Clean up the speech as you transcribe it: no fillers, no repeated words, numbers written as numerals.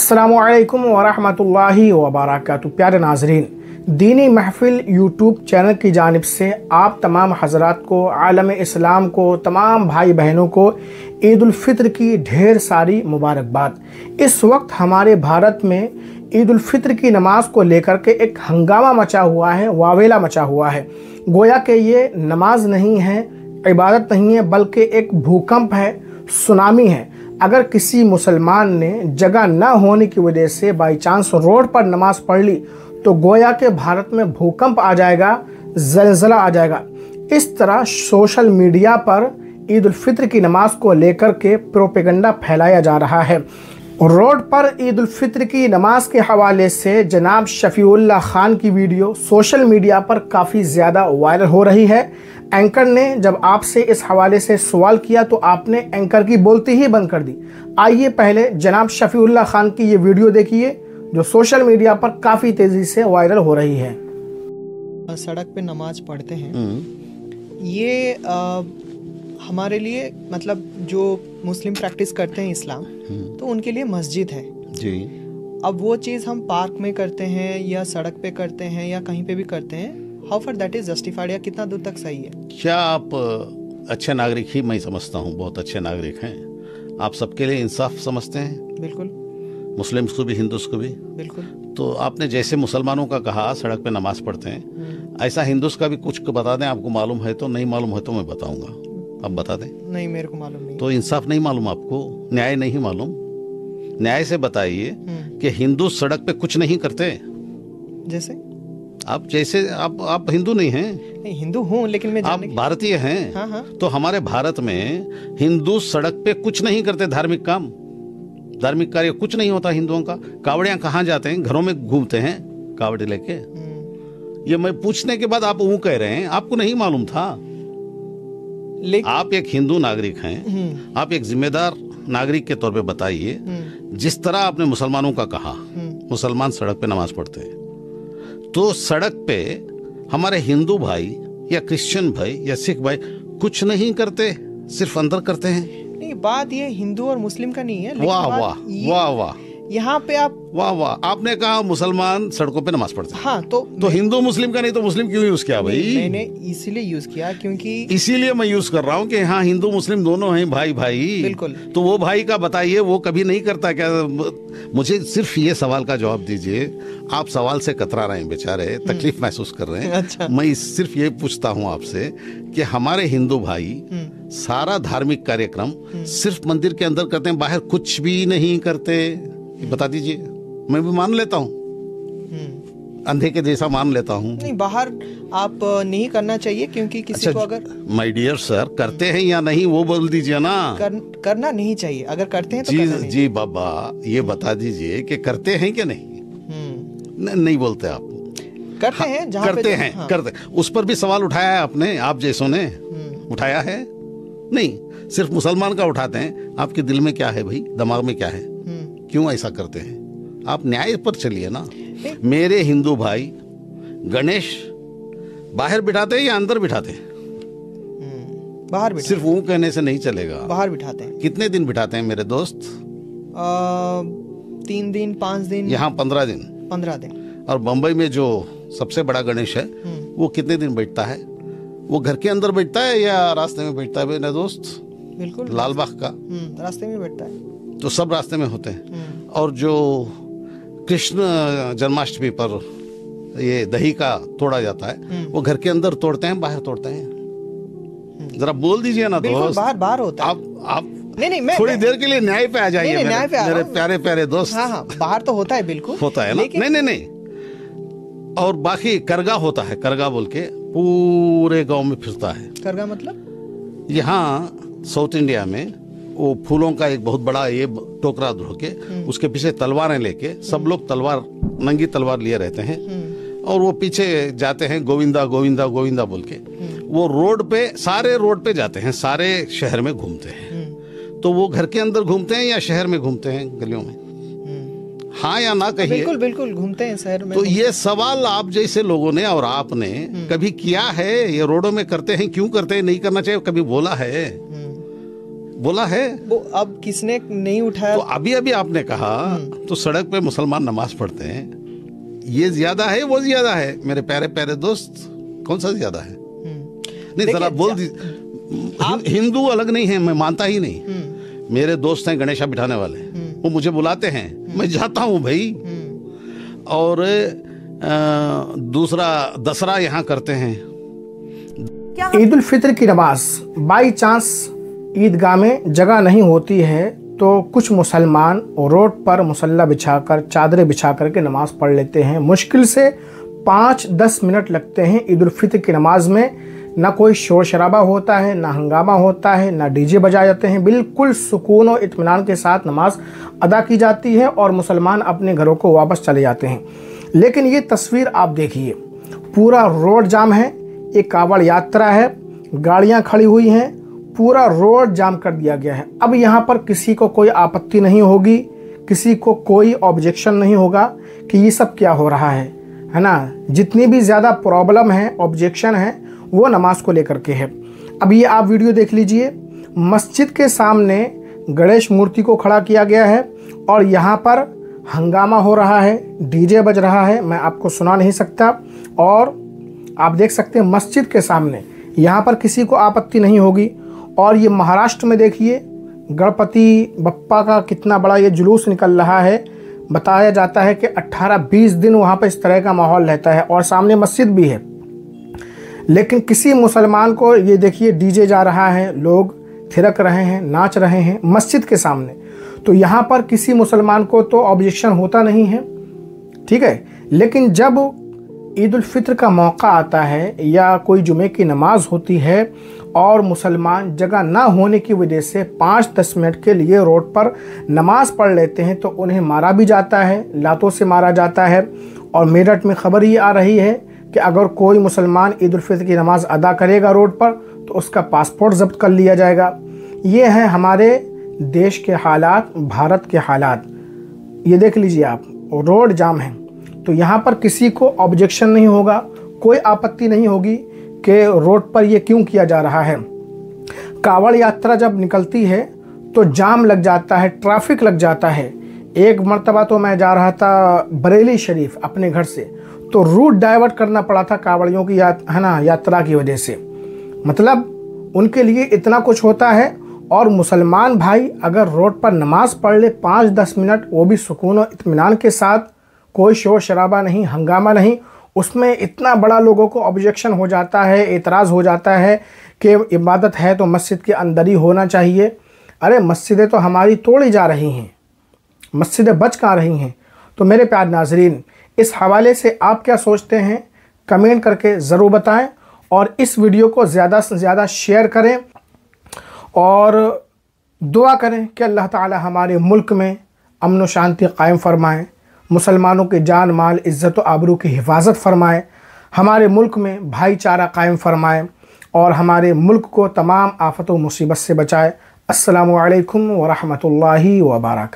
अस्सलामुअलैकुम वरहमतुल्लाहि वबरकातुहू। प्यारे नाजरीन, दीनी महफिल यूट्यूब चैनल की जानिब से आप तमाम हजरात को, आलम इस्लाम को, तमाम भाई बहनों को ईद उल फित्र की ढेर सारी मुबारकबाद। इस वक्त हमारे भारत में ईद उल फित्र की नमाज को लेकर के एक हंगामा मचा हुआ है, वावेला मचा हुआ है। गोया कि ये नमाज नहीं है, इबादत नहीं है, बल्कि एक भूकंप है, सुनामी है। अगर किसी मुसलमान ने जगह न होने की वजह से बाई चांस रोड पर नमाज पढ़ ली तो गोया के भारत में भूकंप आ जाएगा, ज़लज़ला आ जाएगा। इस तरह सोशल मीडिया पर ईद उल फित्र की नमाज को लेकर के प्रोपेगेंडा फैलाया जा रहा है। रोड पर ईद उल फित्र की नमाज के हवाले से जनाब शफीउल्लाह खान की वीडियो सोशल मीडिया पर काफ़ी ज़्यादा वायरल हो रही है। एंकर ने जब आपसे इस हवाले से सवाल किया तो आपने एंकर की बोलती ही बंद कर दी। आइए पहले जनाब शफीउल्लाह खान की ये वीडियो देखिए जो सोशल मीडिया पर काफ़ी तेज़ी से वायरल हो रही है। सड़क पे नमाज पढ़ते हैं, ये हमारे लिए मतलब जो मुस्लिम प्रैक्टिस करते हैं इस्लाम, तो उनके लिए मस्जिद है जी। अब वो चीज़ हम पार्क में करते हैं या सड़क पे करते हैं या कहीं पे भी करते हैं, how for that is justified, या कितना दूर तक सही है? क्या आप अच्छे नागरिक ही मैं समझता हूँ, बहुत अच्छे नागरिक हैं आप, सबके लिए इंसाफ समझते हैं? बिल्कुल। मुस्लिम्स को भी, हिंदूस को भी? बिल्कुल। तो आपने जैसे मुसलमानों का कहा सड़क पे नमाज पढ़ते हैं, ऐसा हिंदूस का भी कुछ बता दें, आपको मालूम है तो, नहीं मालूम है तो मैं बताऊंगा, आप बता दें। नहीं, मेरे को मालूम नहीं। तो इंसाफ नहीं मालूम आपको, न्याय नहीं मालूम? न्याय से बताइए कि हिंदू सड़क पे कुछ नहीं करते। जैसे आप जैसे आप हिंदू नहीं हैं? नहीं, हिंदू हूँ लेकिन मैं आप भारतीय हैं। हाँ हाँ। तो हमारे भारत में हिंदू सड़क पे कुछ नहीं करते, धार्मिक काम, धार्मिक कार्य कुछ नहीं होता हिंदुओं का। कावड़ियां कहाँ जाते हैं? घरों में घूमते हैं कावड़े लेके। ये मैं पूछने के बाद आप वो कह रहे हैं आपको नहीं मालूम था। आप एक हिंदू नागरिक हैं, आप एक जिम्मेदार नागरिक के तौर पे बताइए, जिस तरह आपने मुसलमानों का कहा मुसलमान सड़क पे नमाज पढ़ते हैं, तो सड़क पे हमारे हिंदू भाई या क्रिश्चियन भाई या सिख भाई कुछ नहीं करते, सिर्फ अंदर करते हैं। नहीं, बात ये हिंदू और मुस्लिम का नहीं है। वाह वाह वाह वाह, यहाँ पे आप वाह वाह, आपने कहा मुसलमान सड़कों पे नमाज पढ़ते हैं। हाँ, तो हिंदू मुस्लिम का नहीं तो मुस्लिम क्यों यूज किया भाई? मैंने इसीलिए यूज किया क्योंकि इसीलिए मैं यूज कर रहा हूँ कि हाँ हिंदू मुस्लिम दोनों हैं भाई भाई। बिल्कुल। तो वो भाई का बताइए, वो कभी नहीं करता क्या? मुझे सिर्फ ये सवाल का जवाब दीजिए। आप सवाल से कतरा रहे हैं बेचारे, तकलीफ महसूस कर रहे हैं। अच्छा। मैं सिर्फ ये पूछता हूँ आपसे कि हमारे हिंदू भाई सारा धार्मिक कार्यक्रम सिर्फ मंदिर के अंदर करते हैं, बाहर कुछ भी नहीं करते? बता दीजिए, मैं भी मान लेता हूँ, अंधे के जैसा मान लेता हूँ। नहीं, बाहर आप नहीं करना चाहिए क्योंकि किसी को अगर माय डियर सर, करते हैं या नहीं वो बोल दीजिए ना। करना नहीं चाहिए, अगर करते हैं तो जी करना नहीं। जी बाबा, ये बता दीजिए कि करते हैं कि नहीं? नहीं बोलते आप। करते हैं जहाँ करते हैं। हाँ। करते, उस पर भी सवाल उठाया है आपने, आप जैसों ने उठाया है? नहीं, सिर्फ मुसलमान का उठाते हैं। आपके दिल में क्या है भाई, दिमाग में क्या है, क्यों ऐसा करते हैं? आप न्याय पर चलिए ना। मेरे हिंदू भाई गणेश बाहर बिठाते हैं या अंदर बिठाते हैं? बाहर बिठाते। सिर्फ वो कहने से नहीं चलेगा, बाहर बिठाते हैं। कितने दिन बिठाते हैं मेरे दोस्त? 3 दिन 5 दिन। यहाँ 15 दिन। 15 दिन। और बम्बई में जो सबसे बड़ा गणेश है वो कितने दिन बैठता है? वो घर के अंदर बैठता है या रास्ते में बैठता है मेरा दोस्त? बिल्कुल, लालबाग का रास्ते में बैठता है। तो सब रास्ते में होते हैं। और जो कृष्ण जन्माष्टमी पर ये दही का तोड़ा जाता है, वो घर के अंदर तोड़ते हैं, बाहर तोड़ते हैं? जरा बोल दीजिए ना दोस्त। बाहर होता है। आप नहीं, मैं थोड़ी देर के लिए न्याय पे आ जाइए। न्याय पे मेरे प्यारे प्यारे दोस्त। हाँ, बाहर तो होता है, बिल्कुल होता है ना। नहीं। और बाकी करगा होता है, करगा बोल के पूरे गांव में फिरता है। करगा मतलब? यहाँ साउथ इंडिया में वो फूलों का एक बहुत बड़ा ये टोकरा धो के उसके पीछे तलवारें लेके सब लोग तलवार, नंगी तलवार लिए रहते हैं और वो पीछे जाते हैं गोविंदा गोविंदा गोविंदा बोल के। वो रोड पे, सारे रोड पे जाते हैं, सारे शहर में घूमते हैं। तो वो घर के अंदर घूमते हैं या शहर में घूमते हैं, गलियों में? हाँ या ना कहिए। बिल्कुल बिल्कुल घूमते हैं शहर में। तो ये सवाल आप जैसे लोगों ने और आपने कभी किया है? ये रोडों में करते हैं, क्यों करते हैं, नहीं करना चाहिए, कभी बोला है? बोला है। वो अब किसने नहीं उठाया? तो अभी अभी आपने कहा तो सड़क पे मुसलमान नमाज पढ़ते हैं, ये ज्यादा है वो ज्यादा है? मेरे प्यारे प्यारे दोस्त, कौन सा ज्यादा है? नहीं जरा बोल दीजिए। हिंदू अलग नहीं है, मैं मानता ही नहीं। मेरे दोस्त हैं गणेशा बिठाने वाले, वो मुझे बुलाते हैं, मैं जाता हूँ भाई। और दूसरा दसरा यहाँ करते हैं। ईद उल फित्र की नमाज बाई चांस ईदगाह में जगह नहीं होती है तो कुछ मुसलमान रोड पर मुसल्ला बिछाकर, चादरें बिछा कर के नमाज पढ़ लेते हैं। मुश्किल से 5-10 मिनट लगते हैं ईद उल फित्र की नमाज में। ना कोई शोर शराबा होता है, ना हंगामा होता है, ना डीजे बजाए जाते हैं। बिल्कुल सुकून और इत्मीनान के साथ नमाज अदा की जाती है और मुसलमान अपने घरों को वापस चले जाते हैं। लेकिन ये तस्वीर आप देखिए, पूरा रोड जाम है, एक कावड़ यात्रा है, गाड़ियां खड़ी हुई हैं, पूरा रोड जाम कर दिया गया है। अब यहाँ पर किसी को कोई आपत्ति नहीं होगी, किसी को कोई ऑब्जेक्शन नहीं होगा कि ये सब क्या हो रहा है ना। जितनी भी ज़्यादा प्रॉब्लम है, ऑब्जेक्शन है, वो नमाज को लेकर के है। अब ये आप वीडियो देख लीजिए, मस्जिद के सामने गणेश मूर्ति को खड़ा किया गया है और यहाँ पर हंगामा हो रहा है, डीजे बज रहा है, मैं आपको सुना नहीं सकता। और आप देख सकते हैं मस्जिद के सामने, यहाँ पर किसी को आपत्ति नहीं होगी। और ये महाराष्ट्र में देखिए, गणपति बप्पा का कितना बड़ा ये जुलूस निकल रहा है। बताया जाता है कि 18-20 दिन वहाँ पर इस तरह का माहौल रहता है और सामने मस्जिद भी है। लेकिन किसी मुसलमान को ये देखिए, डीजे जा रहा है, लोग थिरक रहे हैं, नाच रहे हैं मस्जिद के सामने। तो यहाँ पर किसी मुसलमान को तो ऑब्जेक्शन होता नहीं है, ठीक है। लेकिन जब ईद उल फित्र का मौका आता है या कोई जुमे की नमाज होती है और मुसलमान जगह ना होने की वजह से 5-10 मिनट के लिए रोड पर नमाज पढ़ लेते हैं तो उन्हें मारा भी जाता है, लातों से मारा जाता है। और मेरठ में खबर ये आ रही है कि अगर कोई मुसलमान ईद उल फित्र की नमाज अदा करेगा रोड पर तो उसका पासपोर्ट जब्त कर लिया जाएगा। ये है हमारे देश के हालात, भारत के हालात। ये देख लीजिए आप, रोड जाम है। तो यहाँ पर किसी को ऑब्जेक्शन नहीं होगा, कोई आपत्ति नहीं होगी कि रोड पर ये क्यों किया जा रहा है। कावड़ यात्रा जब निकलती है तो जाम लग जाता है, ट्रैफिक लग जाता है। एक मर्तबा तो मैं जा रहा था बरेली शरीफ अपने घर से, तो रूट डाइवर्ट करना पड़ा था कावड़ियों की यात्रा की वजह से। मतलब उनके लिए इतना कुछ होता है। और मुसलमान भाई अगर रोड पर नमाज पढ़ ले 5-10 मिनट, वो भी सुकून और इत्मीनान के साथ, कोई शोर शराबा नहीं, हंगामा नहीं, उसमें इतना बड़ा लोगों को ऑब्जेक्शन हो जाता है, एतराज़ हो जाता है कि इबादत है तो मस्जिद के अंदर ही होना चाहिए। अरे मस्जिदें तो हमारी तोड़ी जा रही हैं, मस्जिदें बच कहाँ रही हैं। तो मेरे प्यारे नाजरीन, इस हवाले से आप क्या सोचते हैं, कमेंट करके ज़रूर बताएं और इस वीडियो को ज़्यादा से ज़्यादा शेयर करें और दुआ करें कि अल्लाह ताला हमारे मुल्क में अमन व शांति कायम फरमाएँ, मुसलमानों के जान माल इज़्ज़त व आबरू की हिफाजत फरमाएँ, हमारे मुल्क में भाईचारा कायम फरमाएँ और हमारे मुल्क को तमाम आफत व मुसीबत से बचाए। अस्सलामु अलैकुम व रहमतुल्लाहि व बरकातहू।